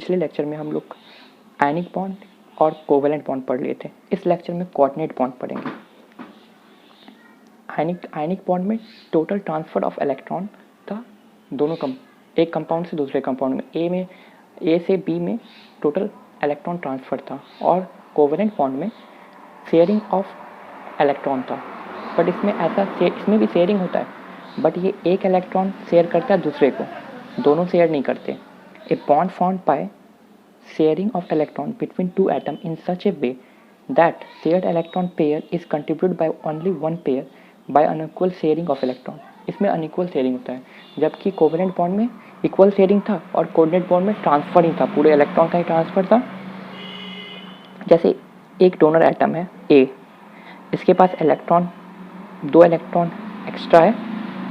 पिछले लेक्चर में हम लोग आयनिक बॉन्ड और कोवेलेंट बॉन्ड पढ़ लिए थे। इस लेक्चर में कोऑर्डिनेट बॉन्ड पढ़ेंगे। आयनिक बॉन्ड में टोटल ट्रांसफर ऑफ इलेक्ट्रॉन था एक कंपाउंड से दूसरे कंपाउंड में ए से बी में टोटल इलेक्ट्रॉन ट्रांसफर था, और कोवेलेंट बॉन्ड में शेयरिंग ऑफ इलेक्ट्रॉन था। बट इसमें भी शेयरिंग होता है, बट ये एक इलेक्ट्रॉन शेयर करता है दूसरे को, दोनों शेयर नहीं करते। A bond formed by sharing of electron between two atom in such a way that shared electron pair is contributed by only one pair by unequal sharing of electron. इसमें unequal sharing होता है, जबकि covalent bond में equal sharing था और coordinate bond में transfer ही था, पूरे इलेक्ट्रॉन का ही ट्रांसफर था। जैसे एक डोनर एटम है ए, इसके पास दो इलेक्ट्रॉन एक्स्ट्रा है,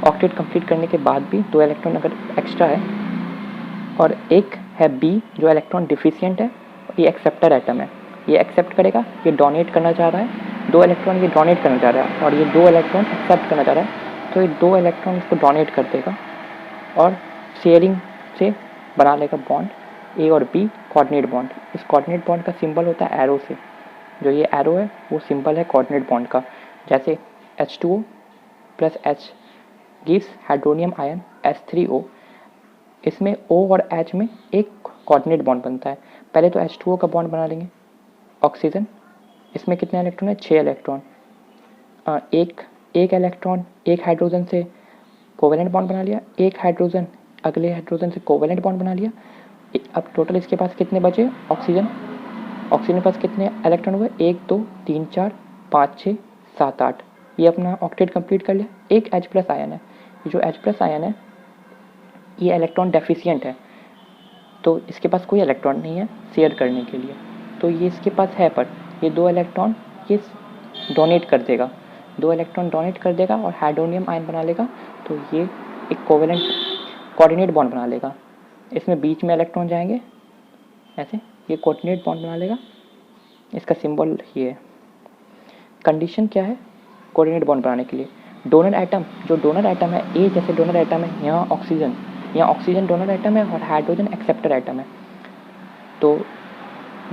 ऑक्टेट कंप्लीट करने के बाद भी 2 इलेक्ट्रॉन अगर एक्स्ट्रा है, और एक है बी जो इलेक्ट्रॉन डिफिशिएंट है, ये एक्सेप्टर एटम है, ये एक्सेप्ट करेगा, ये डोनेट करना चाह रहा है, 2 इलेक्ट्रॉन ये डोनेट करना चाह रहा है, और ये 2 इलेक्ट्रॉन एक्सेप्ट करना चाह रहा है, तो ये 2 इलेक्ट्रॉन इसको डोनेट कर देगा और शेयरिंग से बना लेगा बॉन्ड ए और बी, कोऑर्डिनेट बॉन्ड। इस कोऑर्डिनेट बॉन्ड का सिंबल होता है एरो से, जो ये एरो है वो सिंबल है कोऑर्डिनेट बॉन्ड का। जैसे H2O plus H gives hydronium ion H3O, इसमें O और H में एक कोऑर्डिनेट बॉन्ड बनता है। पहले तो H2O का बॉन्ड बना लेंगे, ऑक्सीजन, इसमें कितने इलेक्ट्रॉन है? 6 इलेक्ट्रॉन। एक इलेक्ट्रॉन एक हाइड्रोजन से कोवेलेंट बॉन्ड बना लिया, एक हाइड्रोजन अगले हाइड्रोजन से कोवेलेंट बॉन्ड बना लिया। अब टोटल इसके पास कितने बचे? ऑक्सीजन के पास कितने इलेक्ट्रॉन हुए? 1 2 3 4 5 6 7 8, ये अपना ऑक्टेट कंप्लीट कर लिया। एक H प्लस आयन है, ये जो H प्लस आयन है ये इलेक्ट्रॉन डेफिशिएंट है, तो इसके पास कोई इलेक्ट्रॉन नहीं है शेयर करने के लिए, तो ये इसके पास है, पर ये 2 इलेक्ट्रॉन ये डोनेट कर देगा, 2 इलेक्ट्रॉन डोनेट कर देगा और हाइड्रोनियम आयन बना लेगा, तो ये एक कोऑर्डिनेट बॉन्ड बना लेगा। इसमें बीच में इलेक्ट्रॉन जाएंगे ऐसे, ये कोऑर्डिनेट बॉन्ड बना लेगा, इसका सिंबल ये है। कंडीशन क्या है कोऑर्डिनेट बॉन्ड बनाने के लिए? डोनर एटम, जो डोनर एटम है ए जैसे डोनर एटम है, यहाँ ऑक्सीजन डोनर एटम है और हाइड्रोजन एक्सेप्टर एटम है, तो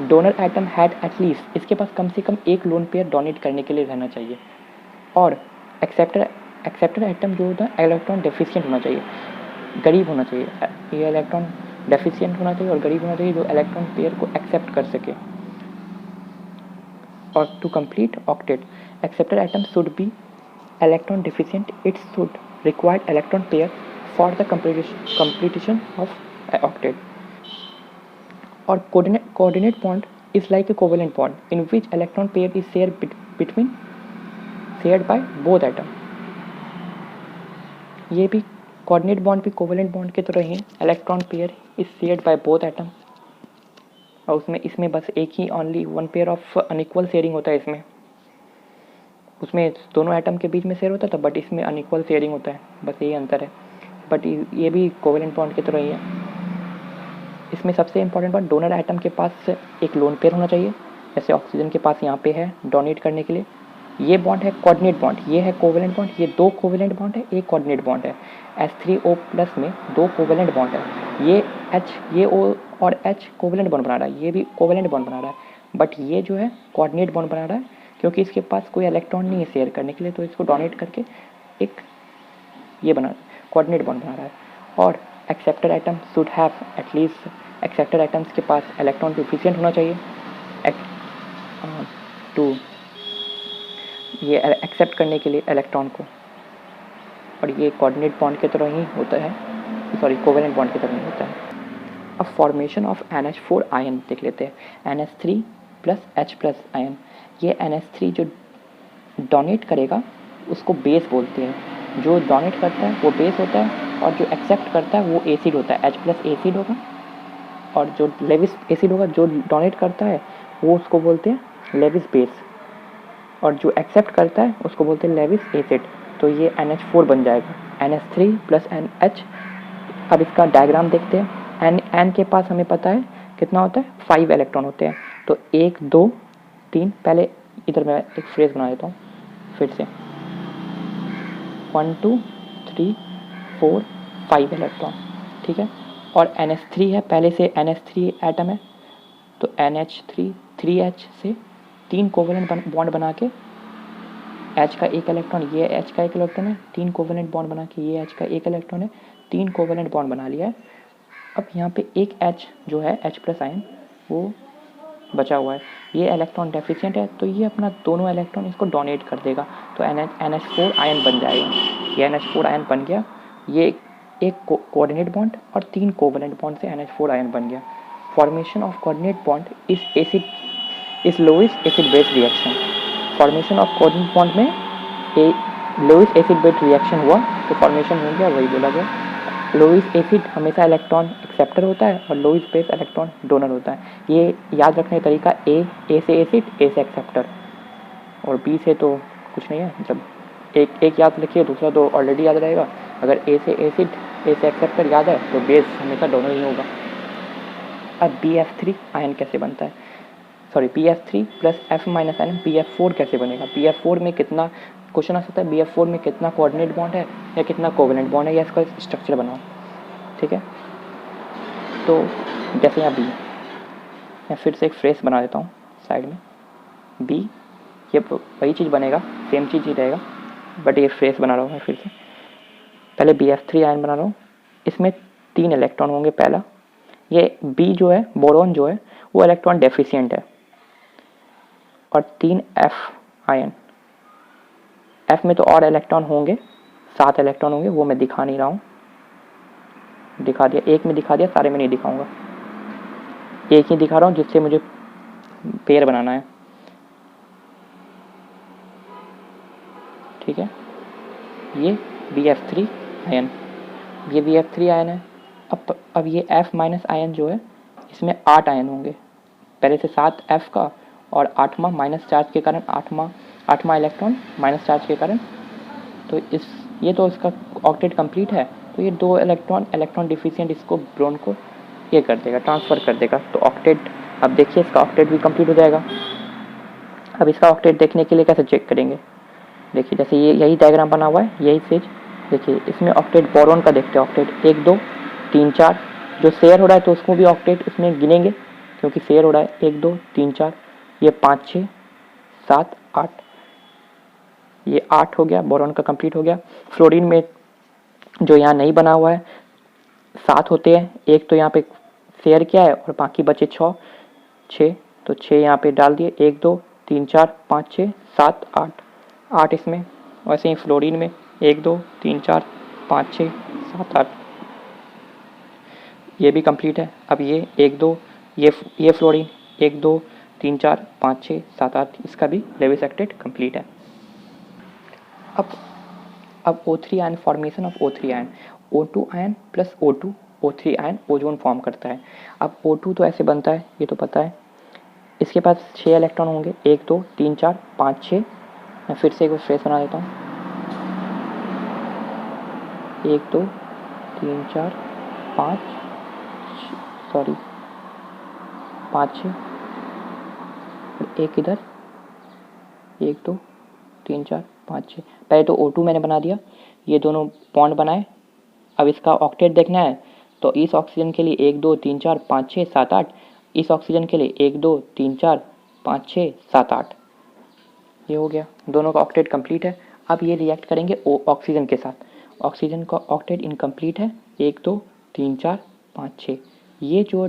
डोनर एटम हैड एटलीस्ट, इसके पास कम से कम एक लोन पेयर डोनेट करने के लिए रहना चाहिए, और एक्सेप्टर एटम जो होता है इलेक्ट्रॉन डेफिशिएंट होना चाहिए, गरीब होना चाहिए, ये इलेक्ट्रॉन डेफिशिएंट होना चाहिए और गरीब होना चाहिए, जो इलेक्ट्रॉन पेयर को एक्सेप्ट कर सके। और to complete octet, acceptor atom should be electron deficient, it should required electron pair for the completion of octet. और coordinate bond is like a covalent bond in which electron pair is shared by both atom। ये भी coordinate bond भी covalent bond की तरह ही, electron pair is shared by both atom, और इसमें बस एक ही only one pair of unequal sharing होता है। उसमें दोनों एटम के बीच में शेयर होता था, बट इसमें अनइक्वल शेयरिंग होता है, बस यही अंतर है। बट ये भी कोवेलेंट बॉन्ड की तरह ही है। इसमें सबसे इंपॉर्टेंट बात, डोनर एटम के पास एक लोन पेयर होना चाहिए, जैसे ऑक्सीजन के पास यहाँ पे है डोनेट करने के लिए। ये बॉन्ड है कोऑर्डिनेट बॉन्ड, ये है कोवेलेंट बॉन्ड, ये 2 कोवेलेंट बॉन्ड है, एक कोऑर्डिनेट बॉन्ड है। H3O प्लस में 2 कोवेलेंट बॉन्ड है, ये O और H कोवेलेंट बॉन्ड बना रहा है, ये भी कोवेलेंट बॉन्ड बना रहा है, बट ये जो है कोऑर्डिनेट बॉन्ड बना रहा है, क्योंकि इसके पास कोई इलेक्ट्रॉन नहीं है शेयर करने के लिए, तो इसको डोनेट करके एक ये कोऑर्डिनेट बॉन्ड बना रहा है। और acceptor atom should have at least, acceptor atoms के पास इलेक्ट्रॉन डिफिशिएंट होना चाहिए टू ये एक्सेप्ट करने के लिए इलेक्ट्रॉन को, और ये कोऑर्डिनेट बॉन्ड की तरह ही होता है, सॉरी कोवेलेंट बॉन्ड की तरह ही होता है। अब फॉर्मेशन ऑफ NH4 आयन देख लेते हैं। NH3 plus H plus ion, ये NH3 जो डोनेट करेगा उसको बेस बोलते हैं, जो डोनेट करता है वो बेस होता है, और जो एक्सेप्ट करता है वो एसिड होता है, H प्लस एसिड होगा, और जो लेविस एसिड होगा जो डोनेट करता है वो उसको बोलते हैं लेविस बेस, और जो एक्सेप्ट करता है उसको बोलते हैं लेविस एसिड। तो ये NH4 बन जाएगा, NH3 प्लस NH। अब इसका डायग्राम देखते हैं। N के पास हमें पता है कितना होता है, 5 इलेक्ट्रॉन होते हैं, तो 1 2 3, पहले इधर मैं एक फ्रेज बना देता हूँ फिर से, 1 2 3 4 5 इलेक्ट्रॉन, ठीक है। और NH3 है, पहले से NH3 एटम है तो NH3 3H से 3 कोवेलेंट बॉन्ड बना के H का एक इलेक्ट्रॉन, ये H का एक इलेक्ट्रॉन है, 3 कोवेलेंट बॉन्ड बना के ये H का एक इलेक्ट्रॉन है, 3 कोवेलेंट बॉन्ड बना लिया है। अब यहाँ पे एक H जो है H+ आयन वो बचा हुआ है, ये इलेक्ट्रॉन डेफिशिएंट है तो ये अपना दोनों इलेक्ट्रॉन इसको डोनेट कर देगा तो NH4 आयन बन जाएगा। ये NH4 आयन बन गया, ये एक कोऑर्डिनेट बॉन्ड और 3 कोवेलेंट बॉन्ड से NH4 आयन बन गया। Formation of coordinate bond is Lewis acid base reaction. Formation of coordinate bond में लोइस एसिड बेस रिएक्शन हुआ तो फॉर्मेशन हो गया, वही बोला गया। लोइस एसिड हमेशा इलेक्ट्रॉन एक्सेप्टर होता है और लोइस बेस इलेक्ट्रॉन डोनर होता है। ये याद रखने का तरीका ए से एसिड, ए से एक्सेप्टर और बी से तो कुछ नहीं है। जब एक याद रखिए दूसरा तो ऑलरेडी याद रहेगा। अगर ए से एसिड, ए से एक्सेप्टर याद है तो बेस हमेशा डोनर ही होगा। अब BF3 आयन कैसे बनता है, sorry BF3 plus F minus ion BF4 कैसे बनेगा। BF4 में कितना, क्वेश्चन आ सकता है BF4 में कितना कोऑर्डिनेट बॉन्ड है या कितना कोवेलेंट बॉन्ड है या इसका स्ट्रक्चर बनाओ, ठीक है। तो जैसे यहाँ B, मैं फिर से एक फ्रेस बना देता हूँ साइड में B, ये वही चीज़ बनेगा, सेम चीज़ ही रहेगा बट ये फ्रेस बना रहा हूँ मैं फिर से। पहले BF3 आयन बना रहा हूँ, इसमें 3 इलेक्ट्रॉन होंगे। पहला ये B जो है, बोरॉन जो है वो इलेक्ट्रॉन डेफिशिएंट है और 3 F आयन, F में तो और इलेक्ट्रॉन होंगे, 7 इलेक्ट्रॉन होंगे, वो मैं दिखा नहीं रहा हूँ, दिखा दिया, एक में दिखा दिया, सारे में नहीं दिखाऊंगा, एक ही दिखा रहा हूँ जिससे मुझे पेयर बनाना है, ठीक है। ये BF3 आयन, ये BF3 आयन है। अब ये F माइनस आयन जो है इसमें 8 आयन होंगे, पहले से 7 F का और 8वां माइनस चार्ज के कारण 8वां इलेक्ट्रॉन माइनस चार्ज के कारण, तो ये तो इसका ऑक्टेट कंप्लीट है। तो ये 2 इलेक्ट्रॉन डिफिशिएंट इसको ब्रोन को ये कर देगा, ट्रांसफ़र कर देगा, तो ऑक्टेट, अब देखिए इसका ऑक्टेट भी कंप्लीट हो जाएगा। अब इसका ऑक्टेट देखने के लिए कैसे चेक करेंगे, देखिए जैसे ये यही डायग्राम बना हुआ है, यही चीज़ देखिए, इसमें ऑक्टेट बोरॉन का देखते हैं, ऑक्टेट 1 2 3 4, जो शेयर हो रहा है तो उसको भी ऑक्टेट इसमें गिनेंगे क्योंकि शेयर हो रहा है, 1 2 3 4, ये 5 6 7 8, ये 8 हो गया, बोरॉन का कंप्लीट हो गया। फ्लोरीन में जो यहाँ नहीं बना हुआ है 7 होते हैं, एक तो यहाँ पे शेयर किया है और बाकी बचे 6, तो 6 यहाँ पे डाल दिए, 1 2 3 4 5 6 7 8 इसमें। वैसे ही फ्लोरीन में 1 2 3 4 5 6 7 8, ये भी कंप्लीट है। अब ये 1 2, ये फ्लोरीन 1 2 3 4 5 6 7 8, इसका भी लेविस ऑक्टेट कंप्लीट है। अब O3 ion, formation of O3 ion, O2 ion plus O2, O3 ion ozone form करता है। अब O2 तो ऐसे बनता है, ये तो पता है, इसके पास 6 इलेक्ट्रॉन होंगे, 1 2 3 4 5 6, मैं फिर से एक बार फ्रेश बना देता हूँ, 1 2 3 4 5 सॉरी 5 6 और एक इधर, 1 2 3 4 5 6, पहले तो O2 मैंने बना दिया, ये दोनों बॉन्ड बनाए। अब इसका ऑक्टेट देखना है तो इस ऑक्सीजन के लिए 1 2 3 4 5 6 7 8, इस ऑक्सीजन के लिए 1 2 3 4 5 6 7 8, ये हो गया, दोनों का ऑक्टेट कंप्लीट है। अब ये रिएक्ट करेंगे ऑक्सीजन के साथ, ऑक्सीजन का ऑक्टेट इनकम्प्लीट है, 1 2 3 4 5 6, ये जो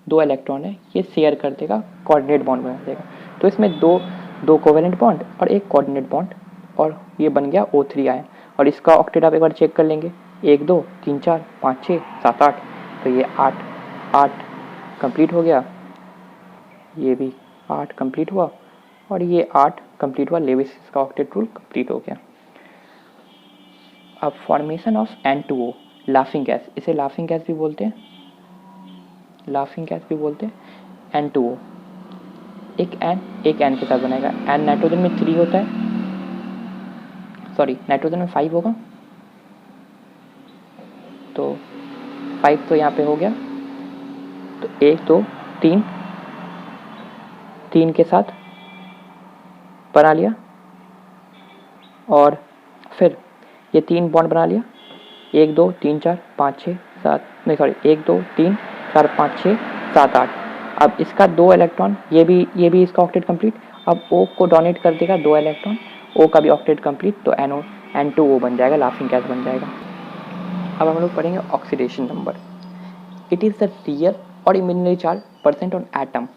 दो इलेक्ट्रॉन है ये शेयर कर देगा, कोऑर्डिनेट बॉन्ड बना देगा, तो इसमें दो कोवेलेंट बॉन्ड और एक कोऑर्डिनेट बॉन्ड, और ये बन गया O3 आयन। और इसका ऑक्टेट आप एक बार चेक कर लेंगे, 1 2 3 4 5 6 7 8, तो ये 8 कंप्लीट हो गया, ये भी 8 कंप्लीट हुआ और ये 8 कंप्लीट हुआ, लेविस का ऑक्टेट रूल कंप्लीट हो गया। अब formation of N2O, laughing gas, इसे लाफिंग गैस भी बोलते हैं, N2O, एक N के साथ बनेगा, N नाइट्रोजन में 3 होता है, सॉरी नाइट्रोजन में 5 होगा, तो 5 तो यहाँ पे हो गया, तो 1 2 3 के साथ बना लिया और फिर ये 3 बॉन्ड बना लिया, 1 2 3 4 5 6 7 नहीं सॉरी 1 2 3 4 5 6 7 8। अब इसका 2 इलेक्ट्रॉन, ये भी इसका ऑक्टेट कंप्लीट। अब O को डोनेट कर देगा 2 इलेक्ट्रॉन, O का भी ऑक्टेट कंप्लीट, तो NO N2O बन जाएगा, लाफिंग गैस बन जाएगा। अब हम लोग पढ़ेंगे oxidation number. It is the real और imaginary charge present on atom.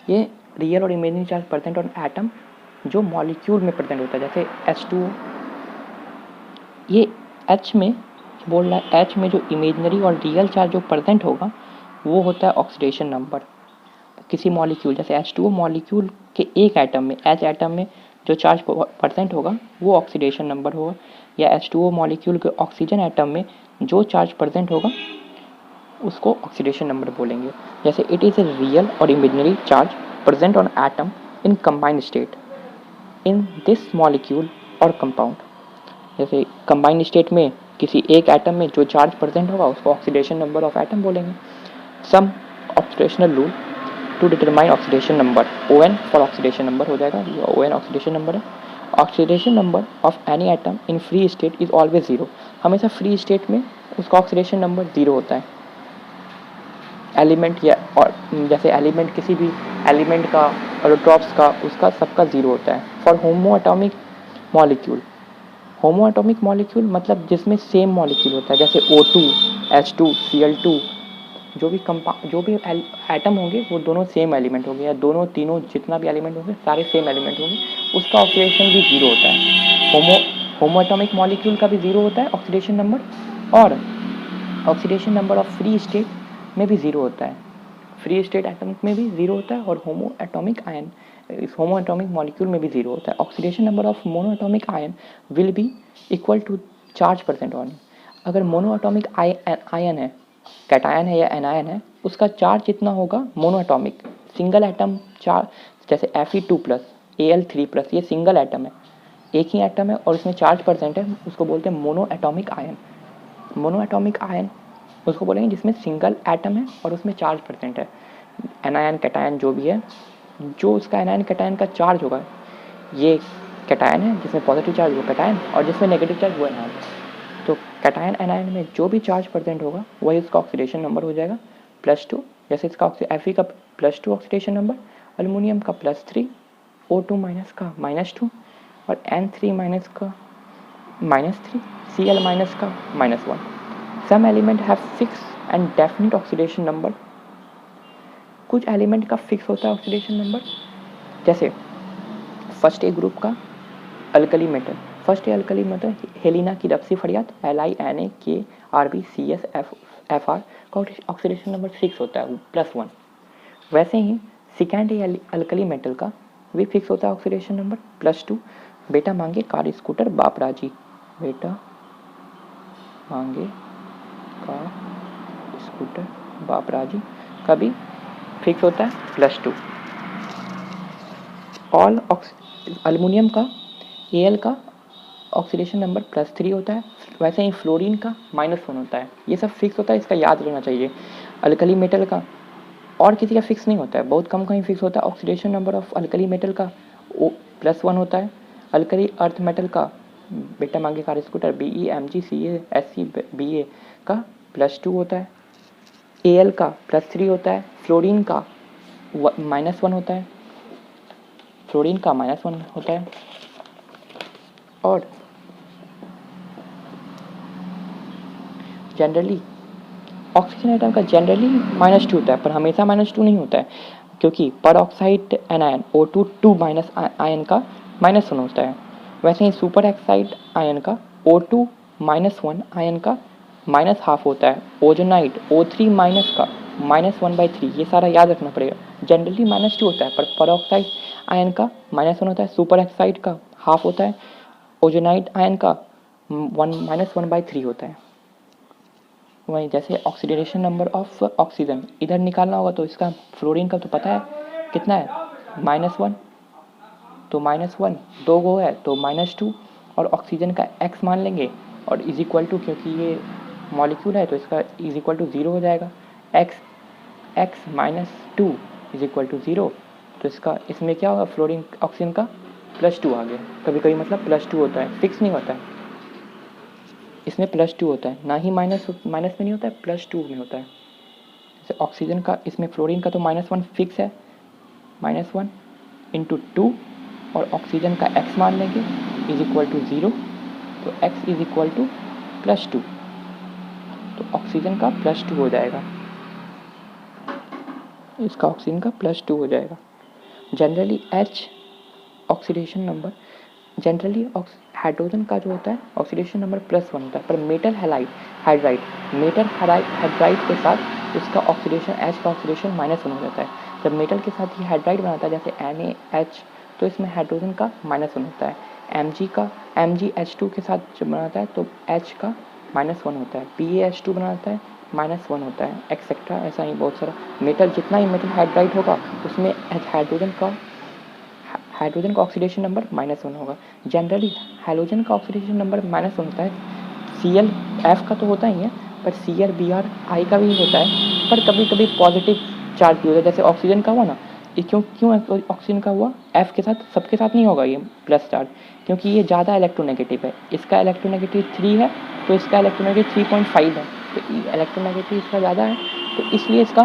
ये रियल और imaginary charge present on atom जो मॉलिक्यूल में प्रेजेंट होता है, जैसे H2O, ये H में बोल रहा है, H में जो इमेजिनरी और रियल चार्ज जो प्रेजेंट होगा वो होता है ऑक्सीडेशन नंबर। किसी मॉलिक्यूल जैसे H2O मॉलिक्यूल के एक एटम में, H एटम में जो चार्ज परसेंट होगा वो ऑक्सीडेशन नंबर होगा, या H2O मॉलिक्यूल के ऑक्सीजन एटम में जो चार्ज प्रेजेंट होगा उसको ऑक्सीडेशन नंबर बोलेंगे। जैसे इट इज़ ए रियल और imaginary charge present on atom in combined state in this molecule और कंपाउंड। जैसे कंबाइंड स्टेट में किसी एक एटम में जो चार्ज प्रेजेंट होगा उसको ऑक्सीडेशन नंबर ऑफ एटम बोलेंगे। Some oxidational rule to determine oxidation number, ON for oxidation number हो जाएगा, ये ON ऑक्सीडेशन नंबर है। Oxidation number of any atom in free state is always zero. हमेशा free state में उसका oxidation number zero होता है। एलिमेंट या और जैसे एलिमेंट किसी भी एलिमेंट का और ड्रॉप्स का उसका सबका जीरो होता है। For homo atomic molecule, homo atomic molecule मतलब जिसमें सेम मॉलिक्यूल होता है, जैसे O2 H2 Cl2, जो भी एटम होंगे वो दोनों सेम एलिमेंट होंगे, या दोनों तीनों जितना भी एलिमेंट होंगे सारे सेम एलिमेंट होंगे, उसका ऑक्सीडेशन भी जीरो होता है। होमो एटॉमिक मॉलिक्यूल का भी जीरो होता है ऑक्सीडेशन नंबर, और oxidation number of free state में भी जीरो होता है। फ्री स्टेट एटम में भी जीरो होता है, और होमो एटॉमिक आयन इस होमो एटॉमिक मॉलिक्यूल में भी जीरो होता है। Oxidation number of monoatomic ion will be equal to charge present on. अगर मोनो एटॉमिक आयन है, कैटायन है या एनायन है, उसका चार्ज जितना होगा monoatomic, single atom charge, जैसे Fe2+, Al3+, ये सिंगल एटम है, एक ही एटम है और इसमें चार्ज परसेंट है, उसको बोलते हैं mono atomic ion. Mono atomic ion उसको बोलेंगे जिसमें सिंगल एटम है और उसमें चार्ज परसेंट है। एनायन कैटायन जो भी है, जो उसका एनायन कैटायन का चार्ज होगा, ये कैटायन है जिसमें पॉजिटिव चार्ज वो कैटायन, और जिसमें नेगेटिव चार्ज वो एनायन। तो कैटायन एनायन में जो भी चार्ज प्रेजेंट होगा वही उसका ऑक्सीडेशन नंबर हो जाएगा +2। जैसे इसका Fe का +2 ऑक्सीडेशन नंबर, एल्युमिनियम का +3, O2- का -2 और N3- का -3, Cl- का -1। Some element have fix and definite oxidation number. कुछ एलिमेंट का फिक्स होता है ऑक्सीडेशन नंबर, जैसे फर्स्ट ए ग्रुप का alkali metal, first A alkali metal हेलिना की रप्सी फरियात LiNaKRbCsFr का ऑक्सीडेशन नंबर 6 होता है +1। वैसे ही सेकेंड ए अल्कली मेटल का भी फिक्स होता है ऑक्सीडेशन नंबर +2। बेटा मांगे कार स्कूटर बाप राजी, बेटा मांगे कार स्कूटर बाप राजी का भी फिक्स होता है +2। ऑल एल्युमिनियम का Al का ऑक्सीडेशन नंबर +3 होता है। वैसे ही फ्लोरीन का -1 होता है। ये सब फिक्स होता है, इसका याद रहना चाहिए। अल्कली मेटल का और किसी का फिक्स नहीं होता है, बहुत कम का ही फिक्स होता है। Oxidation number of alkali metal का +1 होता है। अल्कली अर्थ मेटल का बेटा मांगे कार स्कूटर BeMgCaScBa का +2 होता है। Al का +3 होता है। फ्लोरीन का -1 होता है, फ्लोरीन का -1 होता है। और जनरली ऑक्सीजन एटम का जनरली -2 होता है, पर हमेशा -2 नहीं होता है, क्योंकि पर ऑक्साइड एनायन O2 2- आयन का -1 होता है। वैसे ही सुपर ऑक्साइड आयन का O2 -1 आयन का -½ होता है। ओजोनाइट O3- का -1/3, ये सारा याद रखना पड़ेगा। जनरली -2 होता है, पर ऑक्साइड आयन का -1 होता है, सुपर ऑक्साइड का ½ होता है, ओजोनाइट आयन का -1/3 होता है। वहीं जैसे ऑक्सीडेशन नंबर ऑफ ऑक्सीजन इधर निकालना होगा, तो इसका फ्लोरीन का तो पता है कितना है, -1, तो -1 दो गो है तो -2, और ऑक्सीजन का x मान लेंगे, और इज इक्वल टू, क्योंकि ये मॉलिक्यूल है तो इसका इज इक्वल टू 0 हो जाएगा। x -2 इज इक्वल टू 0, तो इसका इसमें क्या होगा, फ्लोरीन ऑक्सीजन का +2 आ गया। कभी कभी मतलब +2 होता है, फिक्स नहीं होता है। इसमें +2 होता है, ना ही माइनस में नहीं होता है, +2 में होता है। जैसे ऑक्सीजन का, इसमें फ्लोरीन का तो -1 फिक्स है, -1 इंटू 2, और ऑक्सीजन का x मान लेंगे इज इक्वल टू 0, तो x इज इक्वल टू +2, तो ऑक्सीजन का +2 हो जाएगा, इसका ऑक्सीजन का +2 हो जाएगा। Generally H oxidation number, generally hydrogen का जो होता है ऑक्सीडेशन नंबर +1 होता है, पर मेटल हाइड्राइड के साथ इसका ऑक्सीडेशन H का ऑक्सीडेशन -1 हो जाता है। जब मेटल के साथ ये हाइड्राइड बनाता है जैसे NaH, तो इसमें हाइड्रोजन का -1 होता है। MgH2 के साथ जब बनाता है तो H का -1 होता है, PaH2 बनाता है -1 होता है, एक्सेट्रा। ऐसा ही बहुत सारा मेटल, जितना ही मेटल हाइड्राइड होगा उसमें हाइड्रोजन का ऑक्सीडेशन नंबर -1 होगा। जनरली हाइड्रोजन का ऑक्सीडेशन नंबर -1 होता है, Cl का तो होता ही है, पर Cl Br I का भी होता है, पर कभी कभी पॉजिटिव चार्ज भी होता है, जैसे ऑक्सीजन का हुआ ना। ये क्यों ऑक्सीजन का हुआ, F के साथ, सबके साथ नहीं होगा ये प्लस चार्ज, क्योंकि ये ज़्यादा इलेक्ट्रोनेगेटिव है। इसका इलेक्ट्रोनेगेटिव 3 है, तो इसका इलेक्ट्रोनेगेटिव 3.5 है, तो इलेक्ट्रोनेगेटिव इसका ज़्यादा है, तो इसलिए इसका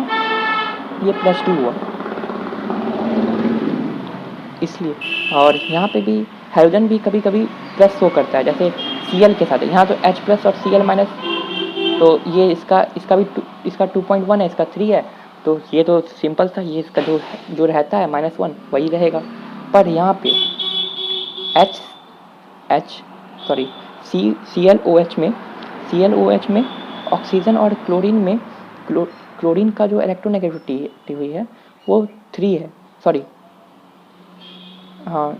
ये +2 हुआ, इसलिए। और यहाँ पे भी हाइड्रोजन भी कभी कभी प्लस शो करता है, जैसे Cl के साथ है, यहाँ तो H+ और Cl-, तो ये इसका भी इसका 2.1 है, इसका 3 है, तो ये तो सिंपल था, ये इसका जो रहता है -1 वही रहेगा। पर यहाँ पे ClOH में ऑक्सीजन और क्लोरीन में, क्लोरीन का जो इलेक्ट्रोनेगेटिविटी हुई है वो 3 है, सॉरी हाँ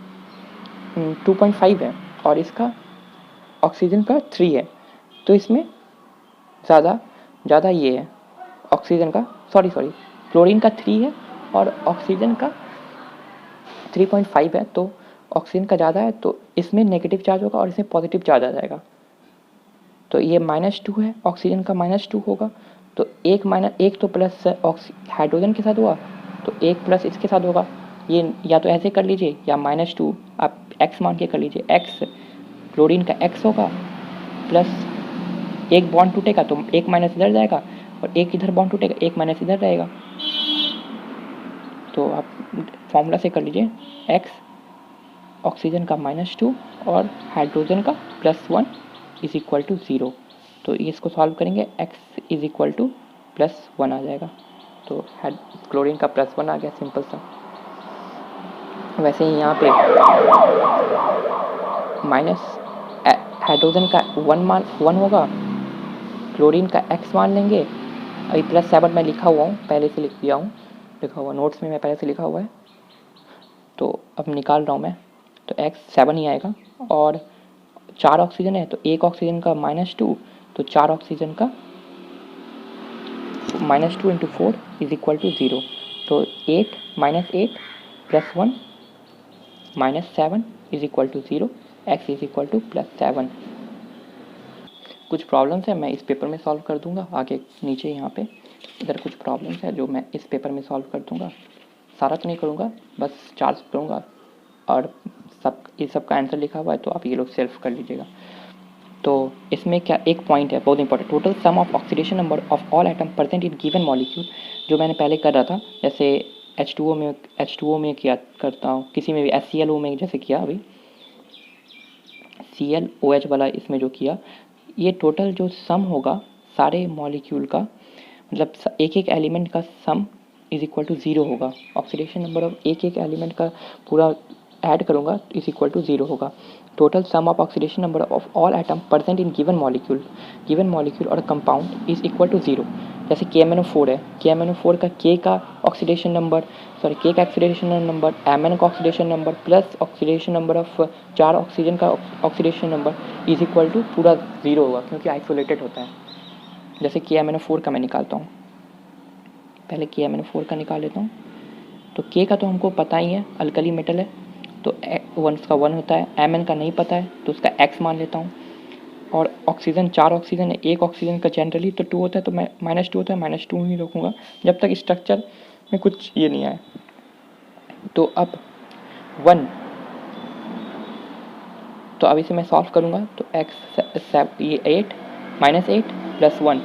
2.5 है, और इसका ऑक्सीजन का 3 है, तो इसमें ज़्यादा ये है ऑक्सीजन का, सॉरी क्लोरीन का 3 है और ऑक्सीजन का 3.5 है, तो ऑक्सीजन का ज़्यादा है, तो इसमें नेगेटिव चार्ज होगा और इसमें पॉजिटिव चार्ज आ जाएगा। तो ये -2 है, ऑक्सीजन का -2 होगा, तो एक तो प्लस हाइड्रोजन के साथ हुआ, तो एक प्लस इसके साथ होगा। ये या तो ऐसे कर लीजिए, या -2 आप x मान के कर लीजिए, x क्लोरीन का x होगा, प्लस एक बॉन्ड टूटेगा तो एक माइनस इधर जाएगा, और एक इधर बॉन्ड टूटेगा, एक माइनस इधर रहेगा। तो आप फॉर्मूला से कर लीजिए, x ऑक्सीजन का -2 और हाइड्रोजन का +1 इज इक्वल टू 0। तो इसको सॉल्व करेंगे, x इज इक्वल टू +1 आ जाएगा, तो क्लोरीन का +1 आ गया, सिंपल सा। वैसे ही यहाँ पे हाइड्रोजन का 1 होगा, क्लोरीन का x मान लेंगे, अभी +7 मैं लिखा हुआ हूँ, पहले से लिखा हुआ नोट्स में, मैं पहले से लिखा हुआ है, तो अब निकाल रहा हूँ मैं, तो x 7 ही आएगा, और 4 ऑक्सीजन है, तो एक ऑक्सीजन का -2, तो 4 ऑक्सीजन का -2 इंटू 4 इज इक्वल टू 0, तो 8 + 1 -7 is equal to 0, x is equal to +7। कुछ प्रॉब्लम्स है, मैं इस पेपर में सॉल्व कर दूंगा, आगे नीचे यहाँ पे इधर कुछ प्रॉब्लम्स है जो मैं इस पेपर में सॉल्व कर दूंगा, सारा तो नहीं करूँगा, बस 4 करूँगा, और इस सब का आंसर लिखा हुआ है, तो आप ये लोग सेल्फ कर लीजिएगा। तो इसमें क्या एक पॉइंट है बहुत important, total sum of oxidation number of all atom present in given molecule, जो मैंने पहले कर रहा था, जैसे H2O में किया करता हूँ, किसी में भी HClO में जैसे किया, अभी ClOH वाला इसमें जो किया, ये टोटल जो सम होगा सारे मॉलिक्यूल का, मतलब एक एक एलिमेंट का सम इज इक्वल टू 0 होगा। ऑक्सीडेशन नंबर ऑफ एक एलिमेंट का पूरा ऐड करूँगा इज इक्वल टू 0 होगा। Total sum of oxidation number of all atom present in given molecule और कंपाउंड इज इक्वल टू 0। जैसे KMnO4 है, KMnO4 का K का ऑक्सीडेशन नंबर, K का ऑक्सीडेशन नंबर, Mn का oxidation number plus oxidation number of 4 oxygen का oxidation number is equal to पूरा 0 होगा, क्योंकि आइसोलेटेड होता है। जैसे KMnO4 का मैं निकालता हूँ, पहले KMnO4 का निकाल लेता हूँ। तो K का तो हमको पता ही है, अल्कली मेटल है, तो 1 का 1 होता है। Mn का नहीं पता है, तो उसका x मान लेता हूँ। और ऑक्सीजन 4 ऑक्सीजन है, एक ऑक्सीजन का जनरली तो 2 होता है, तो मैं -2 होता है, -2 ही रखूँगा जब तक स्ट्रक्चर में कुछ ये नहीं आए। तो अब 1, तो अब इसे मैं सॉल्व करूँगा, तो x ये 8 -8 + 1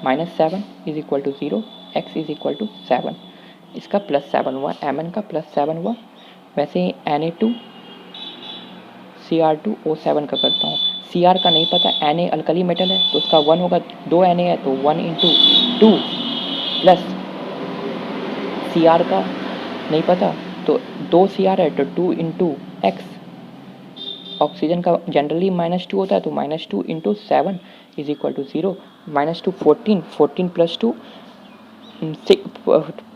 -7 is equal to 0, x is equal to 7। इसका +7 हुआ, Mn का +7 हुआ। वैसे ही Na2Cr2O7 का करता हूँ। Cr का नहीं पता, Na अल्कली मेटल है तो उसका 1 होगा, 2 Na है तो 1 × 2 प्लस Cr का नहीं पता तो 2 Cr है तो 2 × x। ऑक्सीजन का जनरली -2 होता है तो -2 × 7 is equal to 0। -2 14, 14 + 2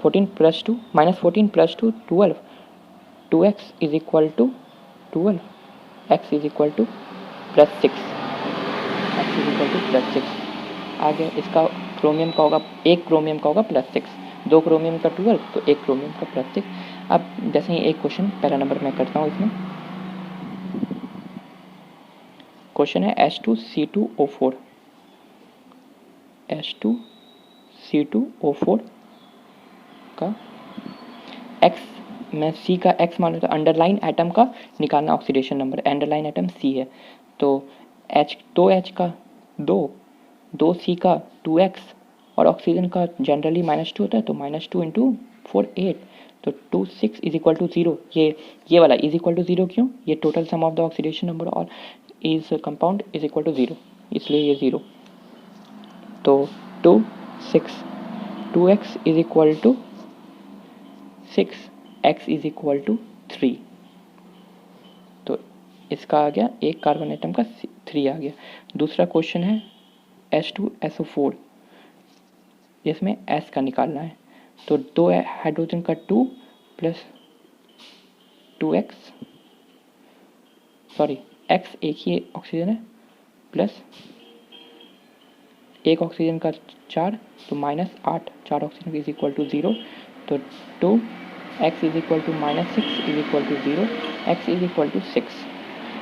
14 + 2 -14 + 2 12, 2x is equal to 12, x is equal to +6, x is equal to +6 आ गया। इसका क्रोमियम का होगा, एक क्रोमियम का होगा +6, 2 क्रोमियम का 12 तो एक क्रोमियम का +6। अब जैसे ही एक क्वेश्चन पहला नंबर मैं करता हूँ, इसमें क्वेश्चन है H2C2O4, H2C2O4 का x, मैं C का x मान लेता हूँ। अंडरलाइन एटम का निकालना oxidation number, underline atom C है तो H, 2H का 2, 2C का 2x और ऑक्सीजन का जनरली -2 होता है तो -2 × 4 8 तो 2 6 इज इक्वल टू 0। ये वाला इज इक्वल टू 0 क्यों? ये total sum of the oxidation number और is compound is equal to 0, इसलिए ये 0। तो 2 6, 2x is equal to 6, x is equal to 3। तो इसका आ गया, एक कार्बन एटम का 3 आ गया। दूसरा क्वेश्चन है H2SO4, जिसमें S का निकालना है तो 2 हाइड्रोजन का 2 प्लस 2x, सॉरी x एक ही ऑक्सीजन है प्लस एक ऑक्सीजन का 4 तो -8, 4 ऑक्सीजन इज इक्वल टू 0 तो 2x is equal to -6 is equal to 0, x is equal to 6।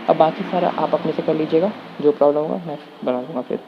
अब बाकी सारा आप अपने से कर लीजिएगा, जो प्रॉब्लम होगा मैं बना दूंगा फिर।